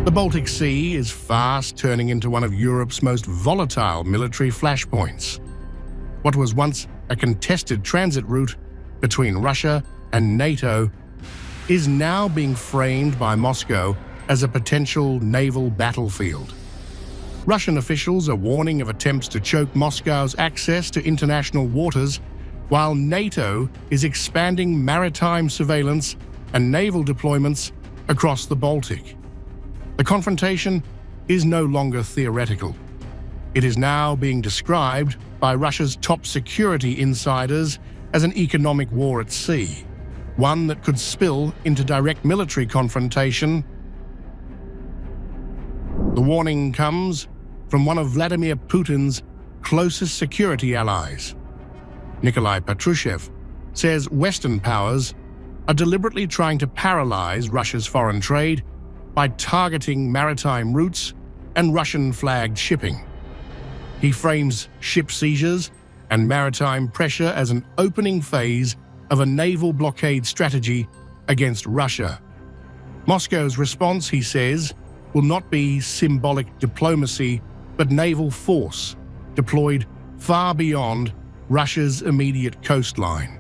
The Baltic Sea is fast turning into one of Europe's most volatile military flashpoints. What was once a contested transit route between Russia and NATO is now being framed by Moscow as a potential naval battlefield. Russian officials are warning of attempts to choke Moscow's access to international waters, while NATO is expanding maritime surveillance and naval deployments across the Baltic. The confrontation is no longer theoretical. It is now being described by Russia's top security insiders as an economic war at sea, one that could spill into direct military confrontation. The warning comes from one of Vladimir Putin's closest security allies. Nikolai Patrushev says Western powers are deliberately trying to paralyze Russia's foreign trade by targeting maritime routes and Russian-flagged shipping. He frames ship seizures and maritime pressure as an opening phase of a naval blockade strategy against Russia. Moscow's response, he says, will not be symbolic diplomacy, but naval force deployed far beyond Russia's immediate coastline.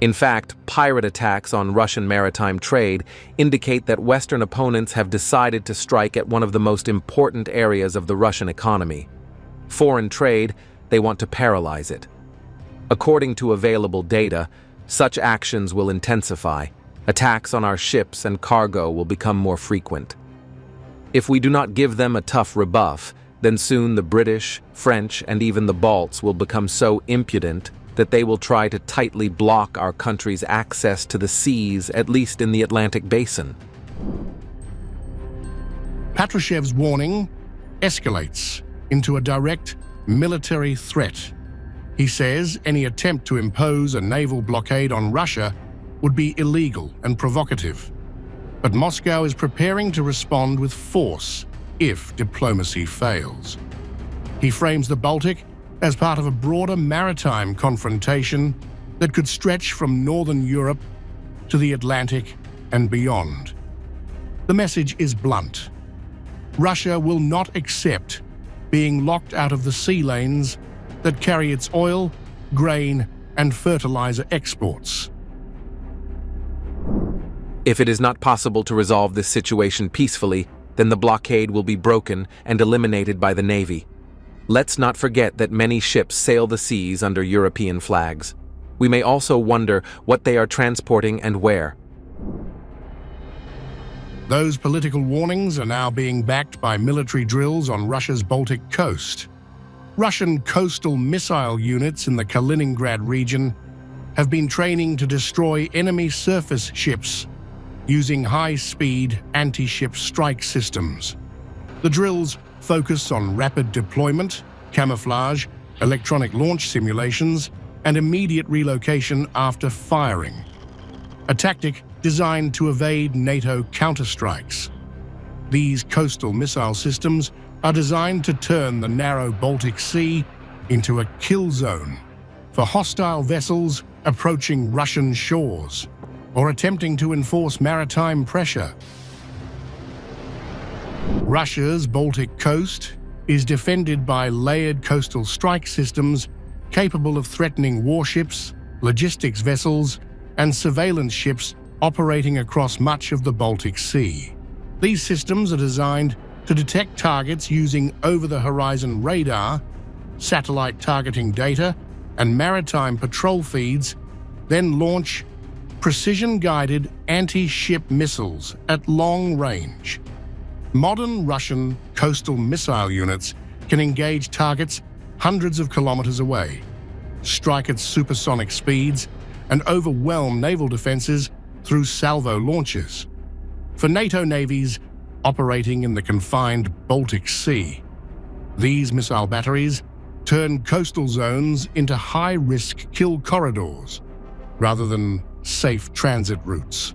In fact, pirate attacks on Russian maritime trade indicate that Western opponents have decided to strike at one of the most important areas of the Russian economy. Foreign trade, they want to paralyze it. According to available data, such actions will intensify. Attacks on our ships and cargo will become more frequent. If we do not give them a tough rebuff, then soon the British, French, and even the Balts will become so impudent that they will try to tightly block our country's access to the seas, at least in the Atlantic basin. Patrushev's warning escalates into a direct military threat. He says any attempt to impose a naval blockade on Russia would be illegal and provocative. But Moscow is preparing to respond with force if diplomacy fails. He frames the Baltic as part of a broader maritime confrontation that could stretch from northern Europe to the Atlantic and beyond. The message is blunt. Russia will not accept being locked out of the sea lanes that carry its oil, grain, and fertilizer exports. If it is not possible to resolve this situation peacefully, then the blockade will be broken and eliminated by the Navy. Let's not forget that many ships sail the seas under European flags. We may also wonder what they are transporting and where. Those political warnings are now being backed by military drills on Russia's Baltic coast. Russian coastal missile units in the Kaliningrad region have been training to destroy enemy surface ships using high-speed anti-ship strike systems. The drills focus on rapid deployment, camouflage, electronic launch simulations, and immediate relocation after firing, a tactic designed to evade NATO counterstrikes. These coastal missile systems are designed to turn the narrow Baltic Sea into a kill zone for hostile vessels approaching Russian shores or attempting to enforce maritime pressure. Russia's Baltic coast is defended by layered coastal strike systems capable of threatening warships, logistics vessels, and surveillance ships operating across much of the Baltic Sea. These systems are designed to detect targets using over-the-horizon radar, satellite targeting data, and maritime patrol feeds, then launch precision-guided anti-ship missiles at long range. Modern Russian coastal missile units can engage targets hundreds of kilometers away, strike at supersonic speeds, and overwhelm naval defenses through salvo launches. For NATO navies operating in the confined Baltic Sea, these missile batteries turn coastal zones into high-risk kill corridors rather than safe transit routes.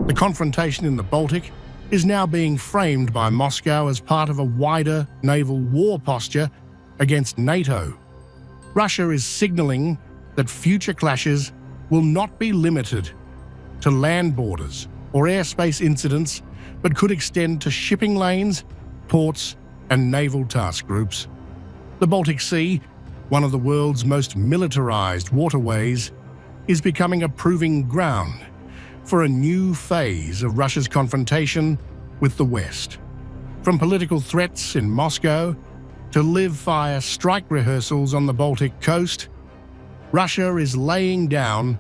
The confrontation in the Baltic is now being framed by Moscow as part of a wider naval war posture against NATO. Russia is signaling that future clashes will not be limited to land borders or airspace incidents, but could extend to shipping lanes, ports, and naval task groups. The Baltic Sea, one of the world's most militarized waterways, is becoming a proving ground for a new phase of Russia's confrontation with the West. From political threats in Moscow to live-fire strike rehearsals on the Baltic coast, Russia is laying down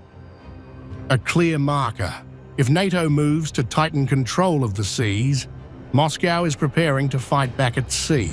a clear marker. If NATO moves to tighten control of the seas, Moscow is preparing to fight back at sea.